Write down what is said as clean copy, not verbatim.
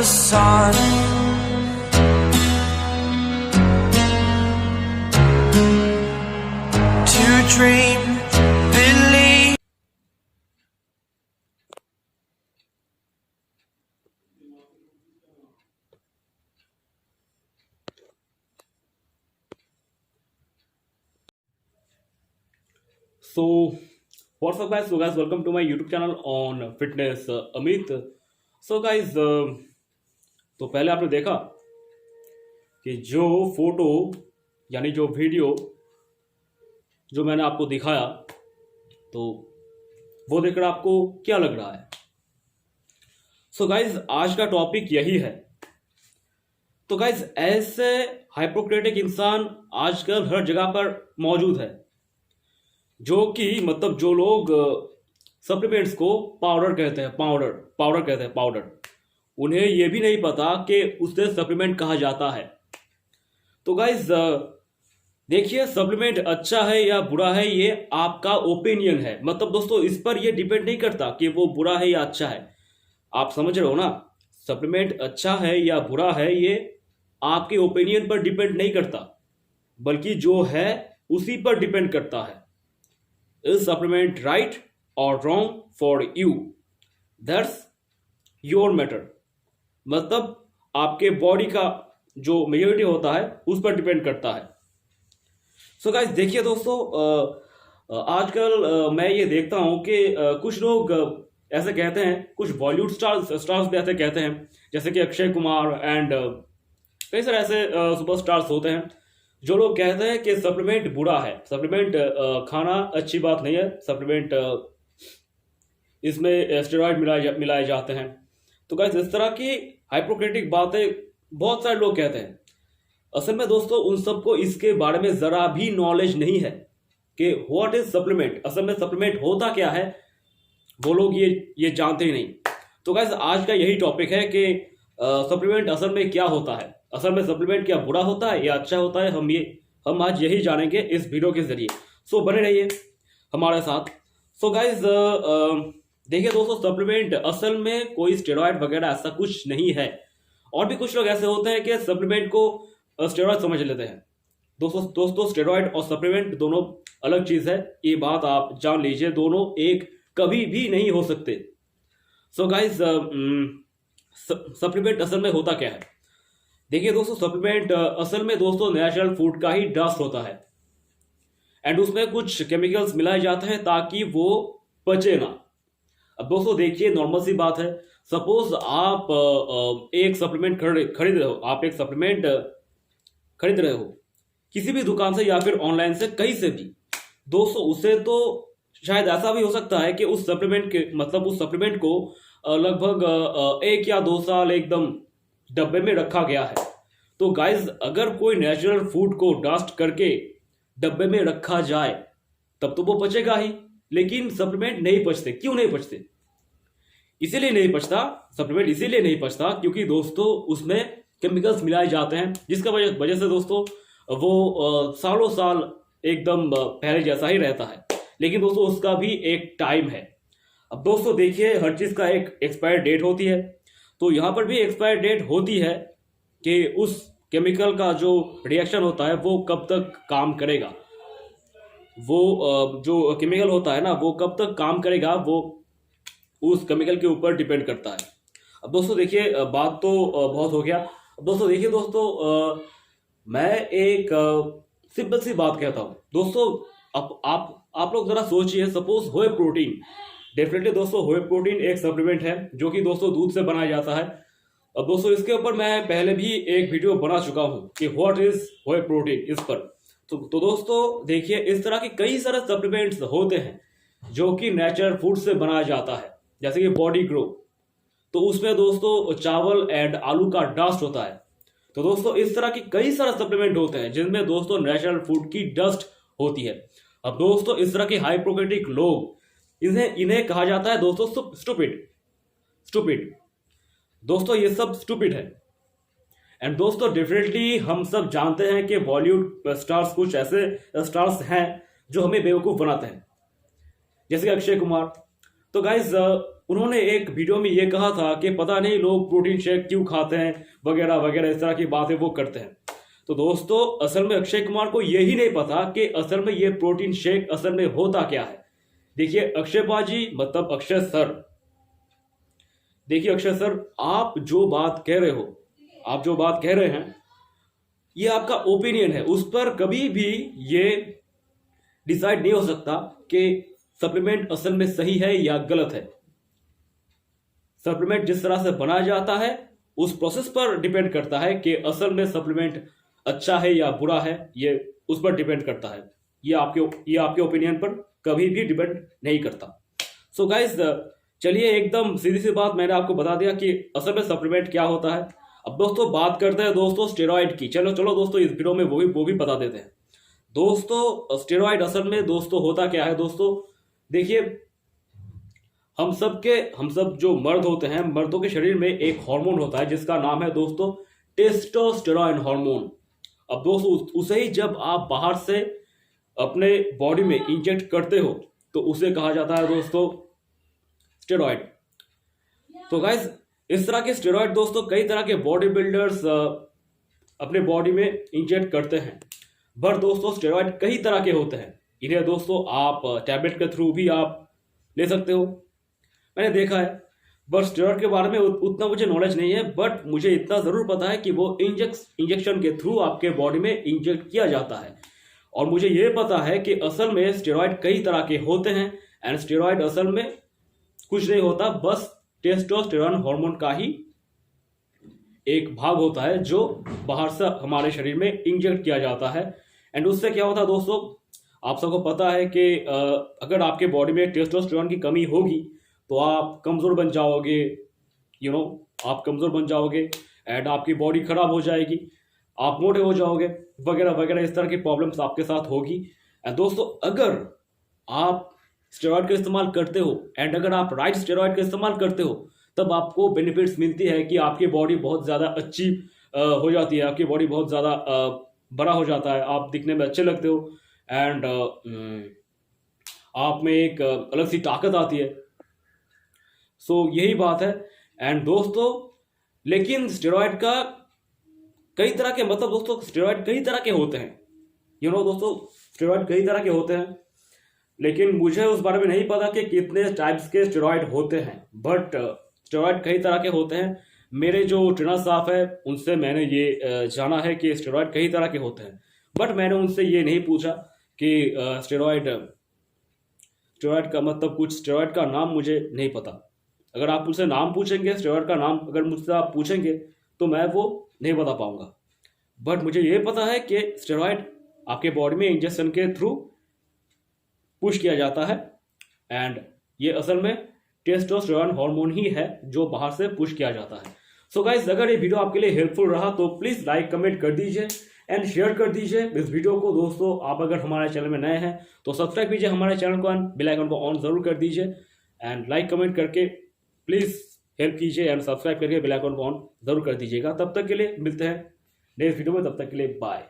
the sun. To dream, believe. So, what's up, guys? So, guys, welcome to my YouTube channel on fitness, Amit. So, guys, तो पहले आपने देखा कि जो photo यानी जो वीडियो जो मैंने आपको दिखाया, तो वो देखकर आपको क्या लग रहा है? सो गाइज, आज का टॉपिक यही है। तो गाइज, ऐसे हाइपोक्रेटिक इंसान आजकल हर जगह पर मौजूद है, जो कि मतलब जो लोग सप्लीमेंट्स को पाउडर कहते हैं, पाउडर कहते हैं, पाउडर। उन्हें यह भी नहीं पता कि उसे सप्लीमेंट कहा जाता है। तो गाइज देखिए, सप्लीमेंट अच्छा है या बुरा है, ये आपका ओपिनियन है। मतलब दोस्तों, इस पर यह डिपेंड नहीं करता कि वो बुरा है या अच्छा है। आप समझ रहे हो ना? सप्लीमेंट अच्छा है या बुरा है, ये आपके ओपिनियन पर डिपेंड नहीं करता, बल्कि जो है उसी पर डिपेंड करता है। Is supplement right or wrong for you? That's your matter. मतलब आपके बॉडी का जो मेजोरिटी होता है उस पर डिपेंड करता है। सो गाइस, देखिए दोस्तों, आजकल मैं ये देखता हूँ कि कुछ लोग ऐसे कहते हैं, कुछ बॉलीवुड स्टार्स भी ऐसे कहते हैं, जैसे कि अक्षय कुमार एंड कई सारे ऐसे सुपर स्टार्स होते हैं, जो लोग कहते हैं कि सप्लीमेंट बुरा है, सप्लीमेंट खाना अच्छी बात नहीं है, सप्लीमेंट इसमें स्टेरॉइड मिलाए जाते हैं। तो गाइस, इस तरह की हाइपोक्रेटिक बातें बहुत सारे लोग कहते हैं। असल में दोस्तों, उन सबको इसके बारे में जरा भी नॉलेज नहीं है कि व्हाट इज सप्लीमेंट, असल में सप्लीमेंट होता क्या है। वो लोग ये जानते ही नहीं। तो गाइस, आज का यही टॉपिक है कि सप्लीमेंट असल में क्या होता है, असल में सप्लीमेंट क्या बुरा होता है या अच्छा होता है। हम आज यही जानेंगे इस वीडियो के जरिए। सो बने रहिए हमारे साथ। सो गाइज, देखिए दोस्तों, सप्लीमेंट असल में कोई स्टेरॉइड वगैरह ऐसा कुछ नहीं है। और भी कुछ लोग ऐसे होते हैं कि सप्लीमेंट को स्टेरॉइड समझ लेते हैं। दोस्तों, स्टेरॉइड और सप्लीमेंट दोनों अलग चीज है, ये बात आप जान लीजिए। दोनों एक कभी भी नहीं हो सकते। सो गाइज, सप्लीमेंट असल में होता क्या है? देखिए दोस्तों, सप्लीमेंट असल में दोस्तों नेचुरल फूड का ही डस्ट होता है, एंड उसमें कुछ केमिकल्स मिलाए जाते हैं ताकि वो पचे ना। अब दोस्तों देखिए, नॉर्मल सी बात है, सपोज आप एक सप्लीमेंट खरीद रहे हो, आप एक सप्लीमेंट खरीद रहे हो किसी भी दुकान से या फिर ऑनलाइन से, कहीं से भी। दोस्तों, उसे तो शायद ऐसा भी हो सकता है कि उस सप्लीमेंट को लगभग 1 या 2 साल एकदम डब्बे में रखा गया है। तो गाइज, अगर कोई नेचुरल फूड को डस्ट करके डब्बे में रखा जाए तब तो वो पचेगा ही, लेकिन सप्लीमेंट नहीं पचते। क्यों नहीं पचते? इसीलिए नहीं पचता, सप्लीमेंट इसीलिए नहीं पचता क्योंकि दोस्तों उसमें केमिकल्स मिलाए जाते हैं, जिसका वजह से दोस्तों वो सालों साल एकदम पहले जैसा ही रहता है। लेकिन दोस्तों, उसका भी एक टाइम है। अब दोस्तों देखिए, हर चीज का एक एक्सपायर डेट होती है, तो यहां पर भी एक्सपायर डेट होती है कि उस केमिकल का जो रिएक्शन होता है वो कब तक काम करेगा। वो जो केमिकल होता है ना, वो कब तक काम करेगा, वो उस केमिकल के ऊपर डिपेंड करता है। अब दोस्तों देखिए, बात तो बहुत हो गया। अब दोस्तों देखिए दोस्तों, मैं एक सिंपल सी बात कहता हूँ दोस्तों। अब आप लोग जरा सोचिए, सपोज व्हे प्रोटीन, डेफिनेटली दोस्तों व्हे प्रोटीन एक सप्लीमेंट है जो कि दोस्तों दूध से बनाया जाता है। अब दोस्तों इसके ऊपर मैं पहले भी एक वीडियो बना चुका हूं कि व्हाट इज व्हे प्रोटीन, इस पर। तो दोस्तों देखिए, इस तरह के कई सारे सप्लीमेंट्स होते हैं जो कि नेचुरल फूड से बनाया जाता है, जैसे कि बॉडी ग्रो, तो उसमें दोस्तों चावल एंड आलू का डस्ट होता है। तो दोस्तों इस तरह के कई सारे सप्लीमेंट होते हैं जिनमें दोस्तों नेचुरल फूड की डस्ट होती है। अब दोस्तों इस तरह के हाइपोक्रेटिक लोग, इन्हें कहा जाता है दोस्तों स्टूपिड। दोस्तों ये सब स्टूपिड है। एंड दोस्तों डेफिनेटली हम सब जानते हैं कि बॉलीवुड स्टार्स, कुछ ऐसे स्टार्स हैं जो हमें बेवकूफ बनाते हैं, जैसे कि अक्षय कुमार। तो गाइज उन्होंने एक वीडियो में ये कहा था कि पता नहीं लोग प्रोटीन शेक क्यों खाते हैं वगैरह वगैरह, इस तरह की बातें वो करते हैं। तो दोस्तों असल में अक्षय कुमार को यही नहीं पता कि असल में ये प्रोटीन शेक असल में होता क्या है। देखिए अक्षय बाजी मतलब अक्षय सर, देखिए अक्षय सर, आप जो बात कह रहे हो, आप जो बात कह रहे हैं, ये आपका ओपिनियन है, उस पर कभी भी ये डिसाइड नहीं हो सकता कि सप्लीमेंट असल में सही है या गलत है। सप्लीमेंट जिस तरह से बनाया जाता है उस प्रोसेस पर डिपेंड करता है कि असल में सप्लीमेंट अच्छा है या बुरा है, ये उस पर डिपेंड करता है। ये आपके ओपिनियन पर कभी भी डिपेंड नहीं करता। सो गाइस चलिए एकदम सीधी सी बात मैंने आपको बता दिया कि असल में सप्लीमेंट क्या होता है। अब दोस्तों बात करते हैं दोस्तों स्टेरॉइड की। चलो दोस्तों इस वीडियो में वो भी बता देते हैं। दोस्तों स्टेरॉइड असल में दोस्तों होता क्या है। दोस्तों देखिए हम सब जो मर्द होते हैं, मर्दों के शरीर में एक हार्मोन होता है जिसका नाम है दोस्तों टेस्टोस्टेरोन हार्मोन। अब दोस्तों उसे ही जब आप बाहर से अपने बॉडी में इंजेक्ट करते हो तो उसे कहा जाता है दोस्तों स्टेरॉइड। तो गाइस इस तरह के स्टेरॉइड दोस्तों कई तरह के बॉडी बिल्डर्स अपने बॉडी में इंजेक्ट करते हैं। बट दोस्तों स्टेरॉइड कई तरह के होते हैं। इन्हें दोस्तों आप टैबलेट के थ्रू भी आप ले सकते हो, मैंने देखा है। बट स्टेरॉइड के बारे में उतना मुझे नॉलेज नहीं है, बट मुझे इतना ज़रूर पता है कि वो इंजेक्शन के थ्रू आपके बॉडी में इंजेक्ट किया जाता है। और मुझे ये पता है कि असल में स्टेरॉइड कई तरह के होते हैं एंड स्टेरॉइड असल में कुछ नहीं होता, बस टेस्टोस्टेरोन हार्मोन का ही एक भाग होता है जो बाहर से हमारे शरीर में इंजेक्ट किया जाता है। एंड उससे क्या होता है दोस्तों, आप सबको पता है कि अगर आपके बॉडी में टेस्टोस्टेरोन की कमी होगी तो आप कमज़ोर बन जाओगे, आप कमज़ोर बन जाओगे एंड आपकी बॉडी खराब हो जाएगी, आप मोटे हो जाओगे वगैरह वगैरह, इस तरह की प्रॉब्लम्स आपके साथ होगी। एंड दोस्तों अगर आप स्टेरॉइड का इस्तेमाल करते हो एंड अगर आप राइट स्टेरॉइड का इस्तेमाल करते हो तब आपको बेनिफिट्स मिलती है कि आपकी बॉडी बहुत ज़्यादा अच्छी हो जाती है, आपकी बॉडी बहुत ज़्यादा बड़ा हो जाता है, आप दिखने में अच्छे लगते हो एंड आप में एक अलग सी ताकत आती है। सो यही बात है। एंड दोस्तों लेकिन स्टेरॉइड का कई तरह के दोस्तों स्टेरॉइड कई तरह के होते हैं। दोस्तों स्टेरॉइड कई तरह के होते हैं, लेकिन मुझे उस बारे में नहीं पता कि कितने टाइप्स के स्टेरॉइड होते हैं। बट स्टेरॉइड कई तरह के होते हैं। मेरे जो ट्रेनर स्टाफ है उनसे मैंने ये जाना है कि स्टेरॉइड कई तरह के होते हैं, बट मैंने उनसे ये नहीं पूछा कि स्टेरॉइड का कुछ स्टेरॉइड का नाम मुझे नहीं पता। अगर आप मुझसे नाम पूछेंगे, स्टेरॉइड का नाम अगर मुझसे आप पूछेंगे तो मैं वो नहीं बता पाऊंगा। बट मुझे ये पता है कि स्टेरॉइड आपके बॉडी में इंजेक्शन के थ्रू पुश किया जाता है एंड ये असल में टेस्टोस्टेरोन हार्मोन ही है जो बाहर से पुश किया जाता है। सो गाइस अगर ये वीडियो आपके लिए हेल्पफुल रहा तो प्लीज़ लाइक कमेंट कर दीजिए एंड शेयर कर दीजिए इस वीडियो को। दोस्तों आप अगर हमारे चैनल में नए हैं तो सब्सक्राइब कीजिए हमारे चैनल को, बेल आइकन को ऑन जरूर कर दीजिए एंड लाइक कमेंट करके प्लीज़ हेल्प कीजिए एंड सब्सक्राइब करके बेल आइकन को ऑन जरूर कर दीजिएगा। तब तक के लिए मिलते हैं नेक्स्ट वीडियो में, तब तक के लिए बाय।